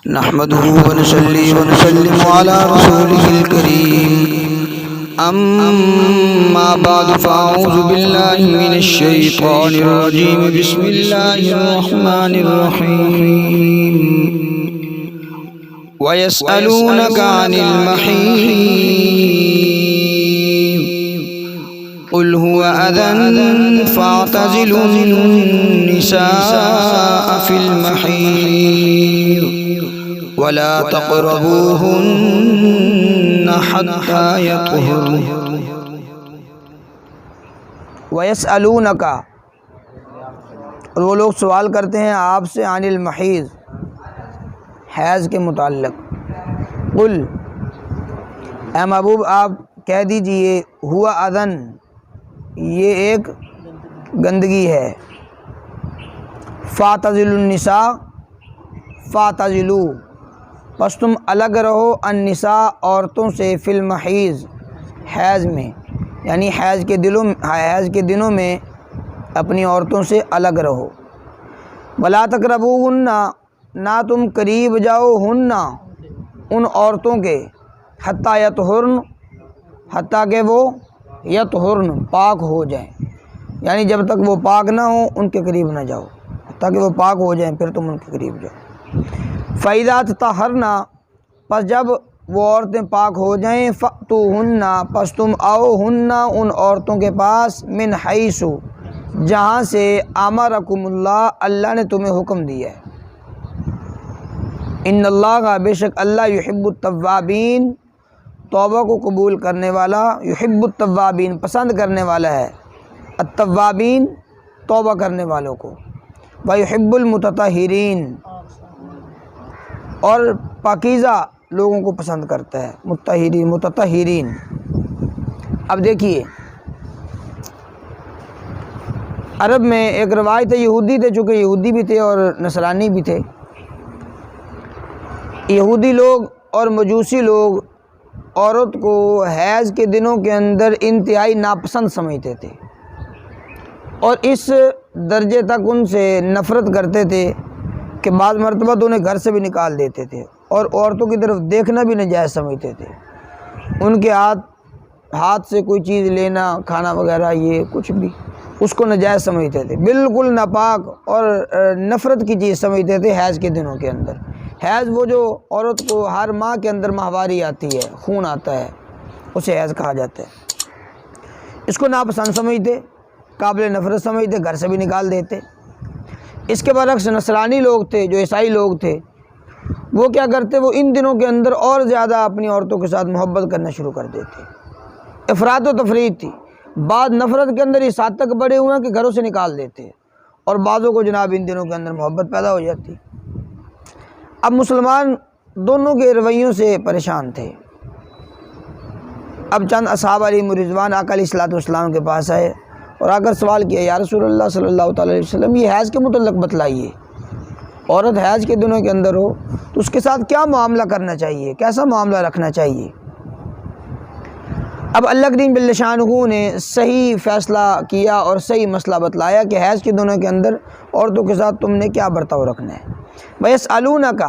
نحمده ونصلي ونسلم على رسوله الكريم أما بعد فأعوذ بالله من الشيطان الرجيم بسم الله الرحمن الرحيم ويسألونك عن المحيض قل هو أذى فاعتزلوا النساء في المحيض ولا تقربوهن حتى يطهرن وَيَسْأَلُونَكَ، اور وہ لوگ سوال کرتے ہیں آپ سے عن المحیض، حیض کے متعلق۔ قل، اے محبوب آپ کہہ دیجئے، ہوا اذن، یہ ایک گندگی ہے، فاعتزلوا النساء، فاعتزلوا، پس تم الگ رہو، النساء، عورتوں سے، فی المحیض، حیض میں، یعنی حیض کے دنوں میں اپنی عورتوں سے الگ رہو۔ ولا تقربوہن، نہ تم قریب جاؤ، ہن، ان عورتوں کے، حتیٰ یطہرن، حتیٰ کہ وہ یطہرن، پاک ہو جائیں، یعنی جب تک وہ پاک نہ ہوں ان کے قریب نہ جاؤ، حتیٰ کہ وہ پاک ہو جائیں پھر تم ان کے قریب جاؤ۔ فَإِذَا تَطَہَّرْنَ، پس جب وہ عورتیں پاک ہو جائیں، فَأْتُوهُنَّ، پس تم آؤ، ہن، ان عورتوں کے پاس، من حیث، جہاں سے امرکم اللہ، اللہ نے تمہیں حکم دیا ہے۔ ان اللہ کا، بے شک اللہ، یحب التوابین، توبہ کو قبول کرنے والا، یحب التوابین، پسند کرنے والا ہے، التوابین، توبہ کرنے والوں کو، ویحب المتطہرین، اور پاکیزہ لوگوں کو پسند کرتا ہے، متطہرین۔ اب دیکھیے، عرب میں ایک روایت ہے، یہودی تھے، چونکہ یہودی بھی تھے اور نصرانی بھی تھے، یہودی لوگ اور مجوسی لوگ عورت کو حیض کے دنوں کے اندر انتہائی ناپسند سمجھتے تھے، اور اس درجے تک ان سے نفرت کرتے تھے کہ بعض مرتبہ تو انہیں گھر سے بھی نکال دیتے تھے، اور عورتوں کی طرف دیکھنا بھی ناجائز سمجھتے تھے۔ ان کے ہاتھ سے کوئی چیز لینا، کھانا وغیرہ، یہ کچھ بھی اس کو ناجائز سمجھتے تھے، بالکل ناپاک اور نفرت کی چیز سمجھتے تھے حیض کے دنوں کے اندر۔ حیض وہ جو عورت کو ہر ماہ کے اندر ماہواری آتی ہے، خون آتا ہے، اسے حیض کہا جاتا ہے۔ اس کو ناپسند سمجھتے، قابل نفرت سمجھتے، گھر سے بھی نکال دیتے۔ اس کے برعکس نصرانی لوگ تھے، جو عیسائی لوگ تھے، وہ کیا کرتے، وہ ان دنوں کے اندر اور زیادہ اپنی عورتوں کے ساتھ محبت کرنا شروع کر دیتے۔ افراط و تفریط تھی، بعض نفرت کے اندر اس حد تک بڑے ہوئے ہیں کہ گھروں سے نکال دیتے، اور بعضوں کو جناب ان دنوں کے اندر محبت پیدا ہو جاتی۔ اب مسلمان دونوں کے رویوں سے پریشان تھے۔ اب چند اصحاب علیہم الرضوان آقا علیہ الصلوۃ والسلام کے پاس آئے اور آ کر سوال کیا، یا رسول اللہ صلی اللہ تعالی علیہ وسلم، یہ حیض کے متعلق بتلائیے، عورت حیض کے دنوں کے اندر ہو تو اس کے ساتھ کیا معاملہ کرنا چاہیے، کیسا معاملہ رکھنا چاہیے۔ اب اللہ کریم جل شانہ نے صحیح فیصلہ کیا اور صحیح مسئلہ بتلایا کہ حیض کے دنوں کے اندر عورتوں کے ساتھ تم نے کیا برتاؤ رکھنا ہے۔ وَيَسْأَلُونَكَ،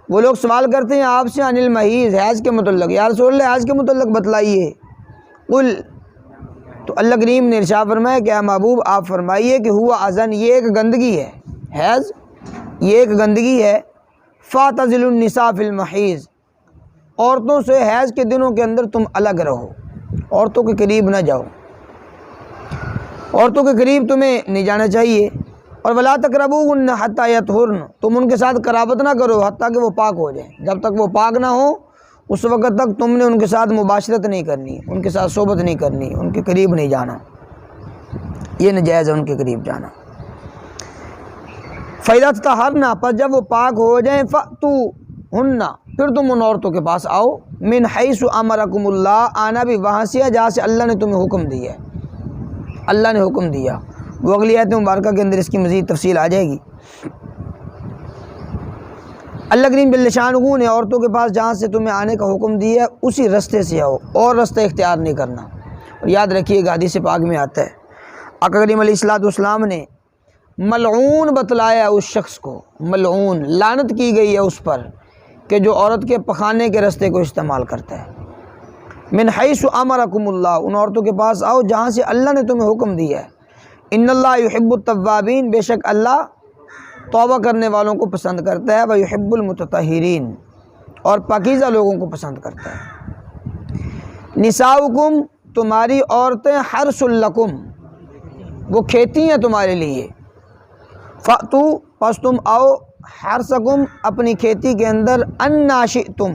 وہ لوگ سوال کرتے ہیں آپ سے، عن المحیض، حیض کے متعلق، یا رسول اللہ حیض کے متعلق بتلائیے۔ قل، تو اللہ کریم نے ارشاد فرمایا کہ اے محبوب آپ فرمائیے کہ ہوا اذن، یہ ایک گندگی ہے، حیض یہ ایک گندگی ہے، فاعتزلوا النساء فی المحیض، عورتوں سے حیض کے دنوں کے اندر تم الگ رہو، عورتوں کے قریب نہ جاؤ، عورتوں کے قریب تمہیں نہیں جانا چاہیے۔ اور ولا تقربوہن حتی یطہرن، تم ان کے ساتھ قرابت نہ کرو حتیٰ کہ وہ پاک ہو جائیں، جب تک وہ پاک نہ ہوں اس وقت تک تم نے ان کے ساتھ مباشرت نہیں کرنی، ان کے ساتھ صحبت نہیں کرنی، ان کے قریب نہیں جانا، یہ ناجائز ہے ان کے قریب جانا۔ فَإِذَا تَطَہَّرْنَ، پس جب وہ پاک ہو جائیں، فَأْتُوهُنَّ، پھر تم ان عورتوں کے پاس آؤ، من حیث امرکم اللہ، آنا بھی وہاں سے ہے جہاں سے اللہ نے تمہیں حکم دیا ہے، اللہ نے حکم دیا۔ وہ اگلی آیت مبارکہ کے اندر اس کی مزید تفصیل آ جائے گی۔ اللہ کریم جل شانہ نے عورتوں کے پاس جہاں سے تمہیں آنے کا حکم دیا ہے اسی رستے سے آؤ، اور رستہ اختیار نہیں کرنا۔ اور یاد رکھیے گا حدیث پاک میں آتا ہے آقا کریم علیہ الصلوۃ والسلام نے ملعون بتلایا اس شخص کو، ملعون، لعنت کی گئی ہے اس پر کہ جو عورت کے پخانے کے رستے کو استعمال کرتا ہے۔ من حیث امرکم اللہ، ان عورتوں کے پاس آؤ جہاں سے اللہ نے تمہیں حکم دیا ہے۔ ان اللہ یحب التوابین، بے شک اللہ توبہ کرنے والوں کو پسند کرتا ہے، ویحب المتطہرین، اور پاکیزہ لوگوں کو پسند کرتا ہے۔ نساؤکم، تمہاری عورتیں، حرث لکم، وہ کھیتی ہیں تمہارے لیے۔ فأتو، پس تم آؤ، حرثکم، اپنی کھیتی کے اندر، انا شئتم،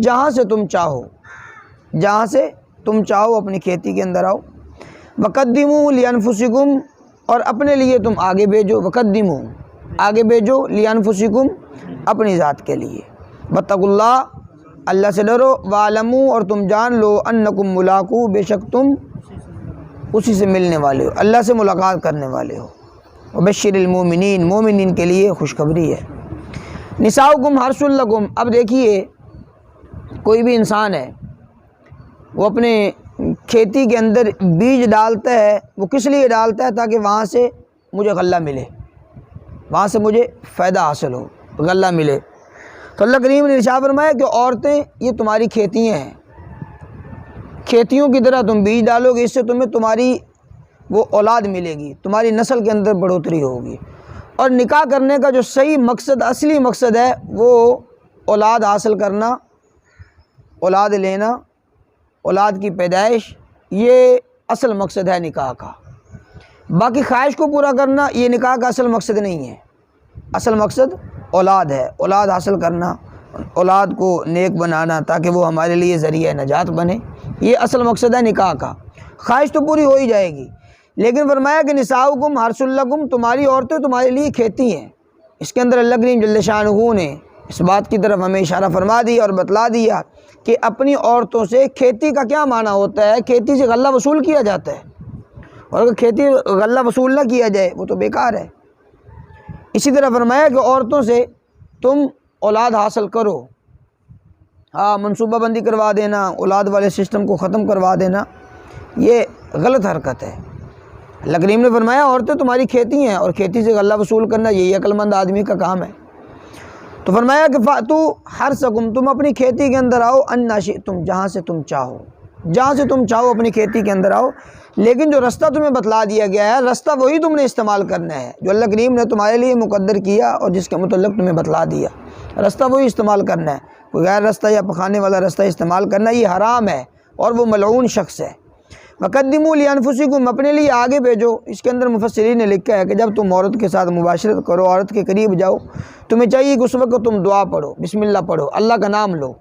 جہاں سے تم چاہو، جہاں سے تم چاہو اپنی کھیتی کے اندر آؤ۔ وقدموا لانفسکم، اور اپنے لیے تم آگے بھیجو، وقدموا، آگے بھیجو، لانفسکم، اپنی ذات کے لیے۔ واتقوا اللہ، اللہ سے ڈرو، واعلموا، اور تم جان لو، انکم ملاقو، بے شک تم اسی سے ملنے والے ہو، اللہ سے ملاقات کرنے والے ہو۔ وبشر المومنین، مومنین کے لیے خوشخبری ہے۔ نساؤکم حرث لکم، اب دیکھیے کوئی بھی انسان ہے، وہ اپنے کھیتی کے اندر بیج ڈالتا ہے، وہ کس لیے ڈالتا ہے؟ تاکہ وہاں سے مجھے غلہ ملے، وہاں سے مجھے فائدہ حاصل ہو، غلہ ملے۔ تو اللہ کریم نے ارشاد فرمایا کہ عورتیں یہ تمہاری کھیتیاں ہیں، کھیتیوں کی طرح تم بیج ڈالو گے، اس سے تمہیں تمہاری وہ اولاد ملے گی، تمہاری نسل کے اندر بڑھوتری ہوگی۔ اور نکاح کرنے کا جو صحیح مقصد، اصلی مقصد ہے، وہ اولاد حاصل کرنا، اولاد لینا، اولاد کی پیدائش، یہ اصل مقصد ہے نکاح کا۔ باقی خواہش کو پورا کرنا یہ نکاح کا اصل مقصد نہیں ہے، اصل مقصد اولاد ہے، اولاد حاصل کرنا، اولاد کو نیک بنانا تاکہ وہ ہمارے لیے ذریعہ نجات بنے، یہ اصل مقصد ہے نکاح کا۔ خواہش تو پوری ہو ہی جائے گی، لیکن فرمایا کہ نساؤکم حرث لکم، تمہاری عورتیں تمہارے لیے کھیتی ہیں۔ اس کے اندر اللہ کریم جل شانہ نے اس بات کی طرف ہمیں اشارہ فرما دیا اور بتلا دیا کہ اپنی عورتوں سے کھیتی کا کیا معنی ہوتا ہے۔ کھیتی سے غلہ وصول کیا جاتا ہے، اور اگر کھیتی غلہ وصول نہ کیا جائے وہ تو بیکار ہے۔ اسی طرح فرمایا کہ عورتوں سے تم اولاد حاصل کرو، ہاں منصوبہ بندی کروا دینا، اولاد والے سسٹم کو ختم کروا دینا، یہ غلط حرکت ہے۔ اللہ کریم نے فرمایا عورتیں تمہاری کھیتی ہیں، اور کھیتی سے غلہ وصول کرنا یہی عقل مند آدمی کا کام ہے۔ تو فرمایا کہ فاتو حرثکم، تم اپنی کھیتی کے اندر آؤ، انا شئتم، جہاں سے تم چاہو، جہاں سے تم چاہو اپنی کھیتی کے اندر آؤ، لیکن جو رستہ تمہیں بتلا دیا گیا ہے، رستہ وہی تم نے استعمال کرنا ہے جو اللہ کریم نے تمہارے لیے مقدر کیا اور جس کے متعلق تمہیں بتلا دیا، رستہ وہی استعمال کرنا ہے۔ کوئی غیر رستہ یا پخانے والا رستہ استعمال کرنا یہ حرام ہے، اور وہ ملعون شخص ہے۔ وقدموا لانفسکم، اپنے لیے آگے بھیجو۔ اس کے اندر مفسرین نے لکھا ہے کہ جب تم عورت کے ساتھ مباشرت کرو، عورت کے قریب جاؤ، تمہیں چاہیے کہ اس وقت تم دعا پڑھو، بسم اللہ پڑھو، اللہ کا نام لو،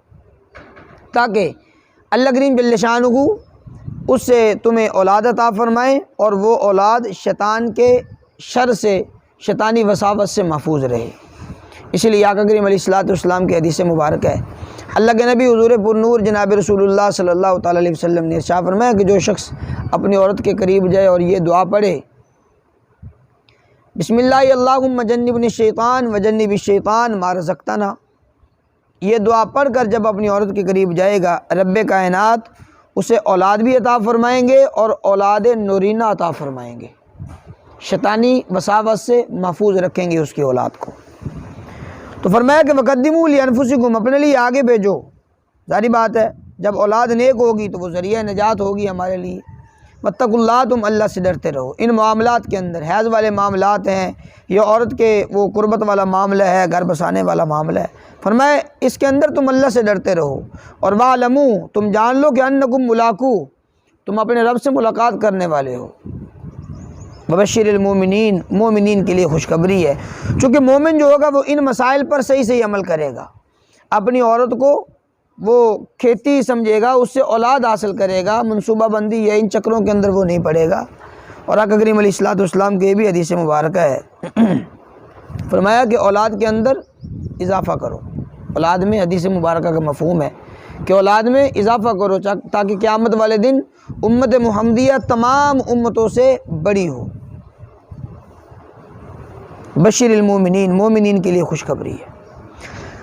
تاکہ اللہ کریم جل شانہ اس سے تمہیں اولاد عطا فرمائیں، اور وہ اولاد شیطان کے شر سے، شیطانی وساوس سے محفوظ رہے۔ اسی لیے آقا کریم علیہ السلام کی حدیث مبارک ہے، اللہ کے نبی حضور پر نور جناب رسول اللہ صلی اللہ تعالیٰ علیہ وسلم نے ارشاد فرمایا کہ جو شخص اپنی عورت کے قریب جائے اور یہ دعا پڑھے، بسم اللہ اللہم جنبنی الشیطان وجنب الشیطان ما رزقتنا، یہ دعا پڑھ کر جب اپنی عورت کے قریب جائے گا، رب کائنات اسے اولاد بھی عطا فرمائیں گے اور اولاد نورینہ عطا فرمائیں گے، شیطانی وساوس سے محفوظ رکھیں گے اس کی اولاد کو۔ تو فرمایا کہ وقدموا لانفسکم، اپنے لیے آگے بھیجو۔ ظاہری بات ہے جب اولاد نیک ہوگی تو وہ ذریعہ نجات ہوگی ہمارے لیے۔ واتقوا اللہ، تم اللہ سے ڈرتے رہو ان معاملات کے اندر، حیض والے معاملات ہیں یا عورت کے وہ قربت والا معاملہ ہے، گھر بسانے والا معاملہ ہے، فرمایا اس کے اندر تم اللہ سے ڈرتے رہو۔ اور وَاعْلَمُوا، تم جان لو کہ انکم ملاقو، تم اپنے رب سے ملاقات کرنے والے ہو۔ وبشر المومنین، مومنین کے لیے خوشخبری ہے، چونکہ مومن جو ہوگا وہ ان مسائل پر صحیح عمل کرے گا، اپنی عورت کو وہ کھیتی سمجھے گا، اس سے اولاد حاصل کرے گا، منصوبہ بندی یا ان چکروں کے اندر وہ نہیں پڑے گا۔ اور آقا کریم علیہ السلام کے بھی حدیث مبارکہ ہے، فرمایا کہ اولاد کے اندر اضافہ کرو، اولاد میں حدیث مبارکہ کا مفہوم ہے کہ اولاد میں اضافہ کرو تاکہ قیامت والے دن امت محمدیہ تمام امتوں سے بڑی ہو۔ بشر المومنین، مومنین کے لیے خوشخبری ہے۔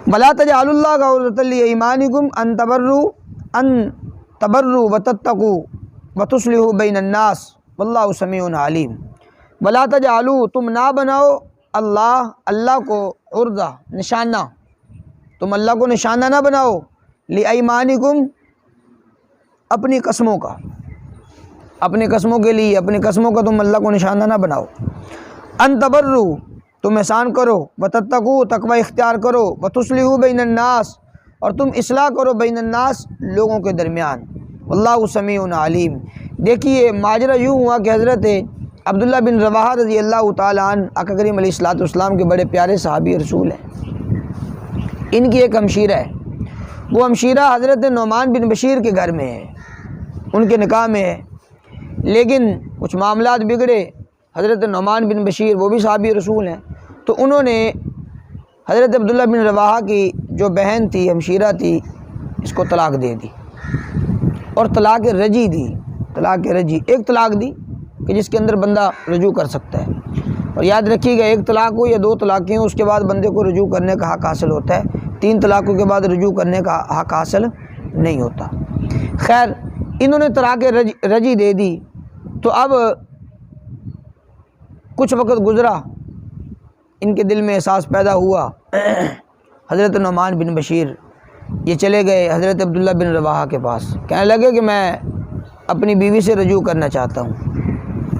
وَلَا تَجْعَلُوا اللَّهَ عُرْضَةً لِأَيْمَانِكُمْ أَن تَبَرُّوا وَتَتَّقُوا وَتُصْلِحُوا بَيْنَ النَّاسِ وَاللَّهُ سَمِيعٌ عَلِيمٌ۔ وَلَا تَجْعَلُوا، تم نہ بناؤ اللہ کو عرضہ، نشانہ، تم اللہ کو نشانہ نہ بناؤ، لِأَيْمَانِكُمْ اپنی قسموں کا، اپنی قسموں کے لیے، اپنی قسموں کا تم اللہ کو نشانہ نہ بناؤ، ان تبروا تم احسان کرو، وتتقوا تقوی اختیار کرو، وتصلحوا بین الناس اور تم اصلاح کرو بین الناس لوگوں کے درمیان، واللہ سمیع علیم۔ دیکھیے ماجرا یوں ہوا کہ حضرت عبداللہ بن رواحہ رضی اللہ تعالیٰ عنہ آقا کریم علیہ الصلوۃ والسلام کے بڑے پیارے صحابی رسول ہیں۔ ان کی ایک ہمشیرہ ہے، وہ ہمشیرہ حضرت نعمان بن بشیر کے گھر میں ہے، ان کے نکاح میں ہے، لیکن کچھ معاملات بگڑے۔ حضرت نعمان بن بشیر وہ بھی صحابی رسول ہیں، تو انہوں نے حضرت عبداللہ بن رواحہ کی جو بہن تھی، ہمشیرہ تھی، اس کو طلاق دے دی اور طلاق رجی دی۔ طلاق رجی ایک طلاق دی کہ جس کے اندر بندہ رجوع کر سکتا ہے، اور یاد رکھیے گا ایک طلاق ہو یا دو طلاقیں ہوں اس کے بعد بندے کو رجوع کرنے کا حق حاصل ہوتا ہے، 3 طلاقوں کے بعد رجوع کرنے کا حق حاصل نہیں ہوتا۔ خیر انہوں نے طلاق رجی دے دی، تو اب کچھ وقت گزرا، ان کے دل میں احساس پیدا ہوا، حضرت نعمان بن بشیر یہ چلے گئے حضرت عبداللہ بن رواحہ کے پاس، کہنے لگے کہ میں اپنی بیوی سے رجوع کرنا چاہتا ہوں۔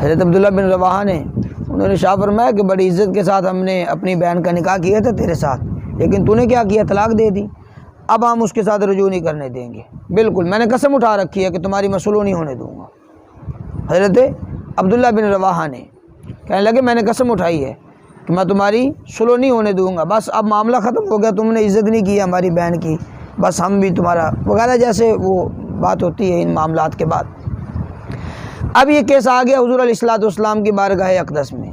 حضرت عبداللہ بن رواحہ نے انہوں نے شاہ فرمایا کہ بڑی عزت کے ساتھ ہم نے اپنی بہن کا نکاح کیا تھا تیرے ساتھ، لیکن تو نے کیا کیا، طلاق دے دی، اب ہم اس کے ساتھ رجوع نہیں کرنے دیں گے، بالکل میں نے قسم اٹھا رکھی ہے کہ تمہاری میں سلو نہیں ہونے دوں گا۔ حضرت عبداللہ بن رواحہ نے کہنے لگے میں نے قسم اٹھائی ہے کہ میں تمہاری سلو نہیں ہونے دوں گا، بس اب معاملہ ختم ہو گیا، تم نے عزت نہیں کی ہماری بہن کی، بس ہم بھی تمہارا وغیرہ جیسے وہ بات ہوتی ہے ان معاملات کے بعد۔ اب یہ کیس آ گیا حضور علیہ الصلوۃ والسلام کی بارگاہ اقدس میں،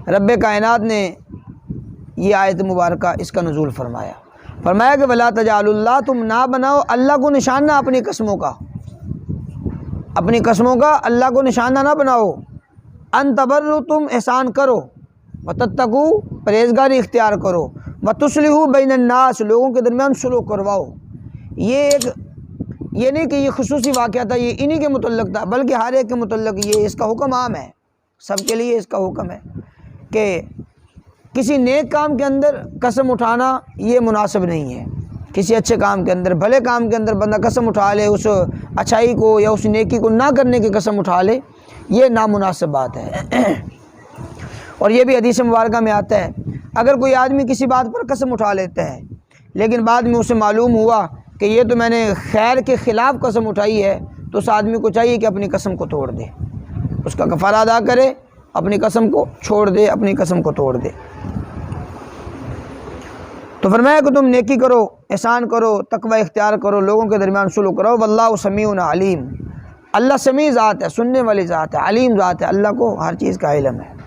رب کائنات نے یہ آیت مبارکہ اس کا نزول فرمایا، فرمایا کہ ولا تجعلوا اللہ تم نہ بناؤ اللہ کو نشانہ اپنی قسموں کا، اپنی قسموں کا اللہ کو نشانہ نہ بناؤ، ان تبروا تم احسان کرو، وتتقوا پرہیزگاری اختیار کرو، وتصلحوا بین الناس لوگوں کے درمیان صلح کرواؤ۔ یہ نہیں کہ یہ خصوصی واقعہ تھا، یہ انہی کے متعلق تھا، بلکہ ہر ایک کے متعلق یہ اس کا حکم عام ہے، سب کے لیے اس کا حکم ہے کہ کسی نیک کام کے اندر قسم اٹھانا یہ مناسب نہیں ہے۔ کسی اچھے کام کے اندر، بھلے کام کے اندر بندہ قسم اٹھا لے، اس اچھائی کو یا اس نیکی کو نہ کرنے کی قسم اٹھا لے، یہ نامناسب بات ہے۔ اور یہ بھی حدیث مبارکہ میں آتا ہے اگر کوئی آدمی کسی بات پر قسم اٹھا لیتا ہے لیکن بعد میں اسے معلوم ہوا کہ یہ تو میں نے خیر کے خلاف قسم اٹھائی ہے، تو اس آدمی کو چاہیے کہ اپنی قسم کو توڑ دے، اس کا کفارہ ادا کرے، اپنی قسم کو چھوڑ دے، اپنی قسم کو توڑ دے۔ تو فرمایا کہ تم نیکی کرو، احسان کرو، تقوی اختیار کرو، لوگوں کے درمیان صلح کرو، واللہ سمیع علیم، اللہ سمیع ذات ہے، سننے والی ذات ہے، علیم ذات ہے، اللہ کو ہر چیز کا علم ہے۔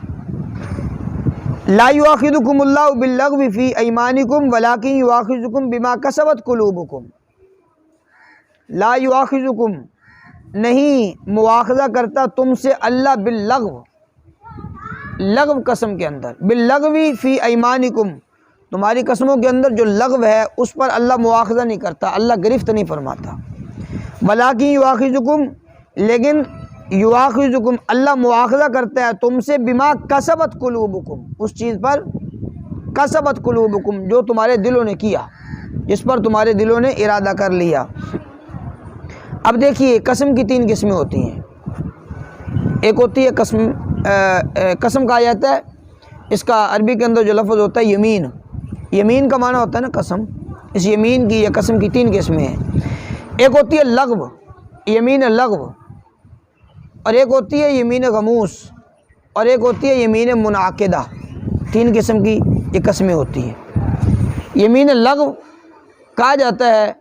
لا یؤاخذکم اللہ باللغو فی ایمانکم ولکن یؤاخذکم بما کسبت قلوبکم، لا یؤاخذکم نہیں مواخذہ کرتا تم سے اللہ باللغو، لغو قسم کے اندر، باللغو فی ایمانکم تمہاری قسموں کے اندر جو لغو ہے اس پر اللہ مواخذہ نہیں کرتا، اللہ گرفت نہیں فرماتا، ولکن یؤاخذکم لیکن یؤاخذکم اللہ مواخذہ کرتا ہے تم سے بما کسبت قلوبکم اس چیز پر، کسبت قلوبکم جو تمہارے دلوں نے کیا، جس پر تمہارے دلوں نے ارادہ کر لیا۔ اب دیکھیے قسم کی 3 قسمیں ہوتی ہیں، ایک ہوتی ہے قسم کہا جاتا ہے، اس کا عربی کے اندر جو لفظ ہوتا ہے یمین، یمین کا معنی ہوتا ہے نا قسم، اس یمین کی یا قسم کی 3 قسمیں ہیں، ایک ہوتی ہے لغو، یمین لغو، اور ایک ہوتی ہے یمین غموس، اور ایک ہوتی ہے یمین منعقدہ، 3 قسم کی یہ قسمیں ہوتی ہیں۔ یمین لغو کہا جاتا ہے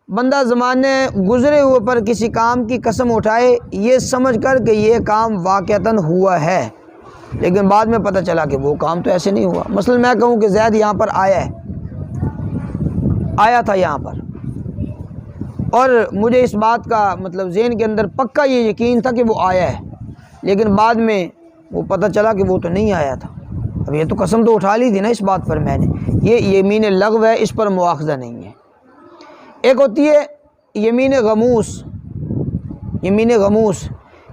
بندہ زمانے گزرے ہوئے پر کسی کام کی قسم اٹھائے یہ سمجھ کر کہ یہ کام واقعتاً ہوا ہے، لیکن بعد میں پتہ چلا کہ وہ کام تو ایسے نہیں ہوا۔ مثلا میں کہوں کہ زید یہاں پر آیا تھا یہاں پر، اور مجھے اس بات کا مطلب ذہن کے اندر پکا یہ یقین تھا کہ وہ آیا ہے، لیکن بعد میں وہ پتہ چلا کہ وہ تو نہیں آیا تھا، اب یہ تو قسم تو اٹھا لی تھی نا اس بات پر میں نے، یہ یمین لغو ہے، اس پر مواخذہ نہیں ہے۔ ایک ہوتی ہے یمین غموس، یمین غموس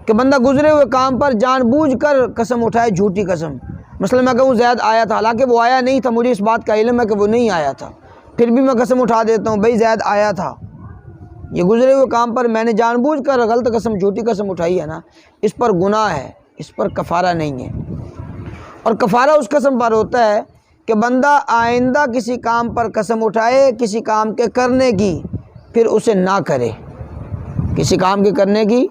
کہ بندہ گزرے ہوئے کام پر جان بوجھ کر قسم اٹھائے، جھوٹی قسم، مثلا میں کہوں زید آیا تھا حالانکہ وہ آیا نہیں تھا، مجھے اس بات کا علم ہے کہ وہ نہیں آیا تھا، پھر بھی میں قسم اٹھا دیتا ہوں بھائی زید آیا تھا، یہ گزرے ہوئے کام پر میں نے جان بوجھ کر غلط قسم، جھوٹی قسم اٹھائی ہے نا، اس پر گناہ ہے، اس پر کفارہ نہیں ہے۔ اور کفارہ اس قسم پر ہوتا ہے کہ بندہ آئندہ کسی کام پر قسم اٹھائے کسی کام کے کرنے کی، پھر اسے نہ کرے، کسی کام کے کرنے کی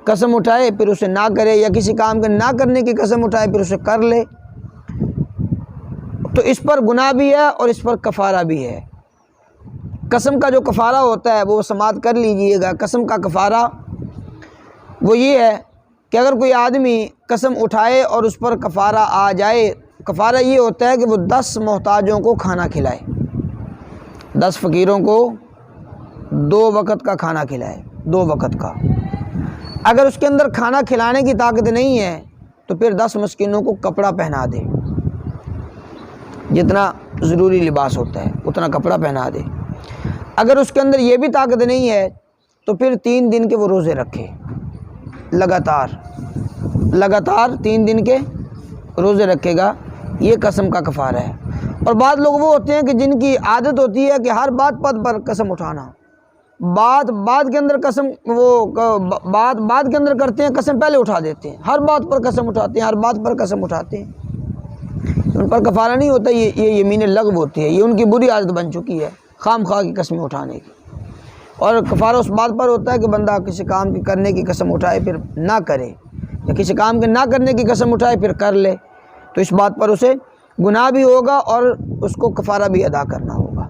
قسم اٹھائے پھر اسے نہ کرے، یا کسی کام کے نہ کرنے کی قسم اٹھائے پھر اسے کر لے، تو اس پر گناہ بھی ہے اور اس پر کفارہ بھی ہے۔ قسم کا جو کفارہ ہوتا ہے وہ سماعت کر لیجئے گا۔ قسم کا کفارہ وہ یہ ہے کہ اگر کوئی آدمی قسم اٹھائے اور اس پر کفارہ آ جائے، کفارہ یہ ہوتا ہے کہ وہ 10 محتاجوں کو کھانا کھلائے، 10 فقیروں کو 2 وقت کا کھانا کھلائے، 2 وقت کا۔ اگر اس کے اندر کھانا کھلانے کی طاقت نہیں ہے تو پھر 10 مسکینوں کو کپڑا پہنا دے، جتنا ضروری لباس ہوتا ہے اتنا کپڑا پہنا دے۔ اگر اس کے اندر یہ بھی طاقت نہیں ہے تو پھر 3 دن کے وہ روزے رکھے، لگاتار 3 دن کے روزے رکھے گا، یہ قسم کا کفارہ ہے۔ اور بعض لوگ وہ ہوتے ہیں کہ جن کی عادت ہوتی ہے کہ ہر بات پر قسم اٹھانا، بات کے اندر قسم، وہ بات کے اندر کرتے ہیں قسم پہلے اٹھا دیتے ہیں، ہر بات پر قسم اٹھاتے ہیں، ہر بات پر قسم اٹھاتے ہیں، ان پر کفارہ نہیں ہوتا، یہ یمین لغو ہوتی ہے، یہ ان کی بری عادت بن چکی ہے خام خواہ کی قسمیں اٹھانے کی۔ اور کفارہ اس بات پر ہوتا ہے کہ بندہ کسی کام کی کرنے کی قسم اٹھائے پھر نہ کرے، یا کسی کام کے نہ کرنے کی قسم اٹھائے پھر کر لے، تو اس بات پر اسے گناہ بھی ہوگا اور اس کو کفارہ بھی ادا کرنا ہوگا۔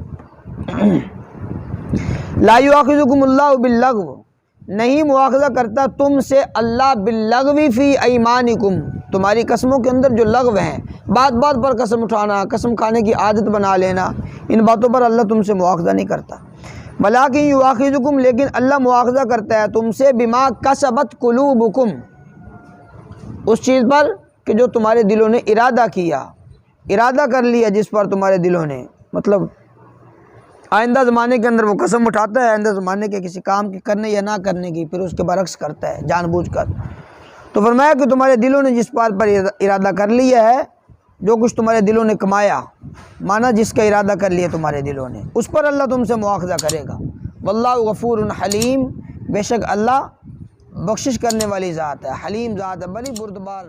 لا یؤاخذکم اللہ باللغو، نہیں مواخذہ کرتا تم سے اللہ باللغو فی ایمانکم، تمہاری قسموں کے اندر جو لغو ہیں، بات پر قسم اٹھانا، قسم کھانے کی عادت بنا لینا، ان باتوں پر اللہ تم سے مواخذہ نہیں کرتا۔ ولیکن یؤاخذکم، لیکن اللہ مواخذہ کرتا ہے تم سے بما کسبت قلوبکم، اس چیز پر کہ جو تمہارے دلوں نے ارادہ کر لیا، جس پر تمہارے دلوں نے، مطلب آئندہ زمانے کے اندر وہ قسم اٹھاتا ہے آئندہ زمانے کے کسی کام کی کرنے یا نہ کرنے کی، پھر اس کے برعکس کرتا ہے جان بوجھ کر۔ تو فرمایا کہ تمہارے دلوں نے جس بات پر ارادہ کر لیا ہے، جو کچھ تمہارے دلوں نے کمایا، مانا جس کا ارادہ کر لیا تمہارے دلوں نے، اس پر اللہ تم سے مواخذہ کرے گا۔ واللہ غفور حلیم، بے شک اللہ بخشش کرنے والی ذات ہے، حلیم ذات ہے، بڑی بردبار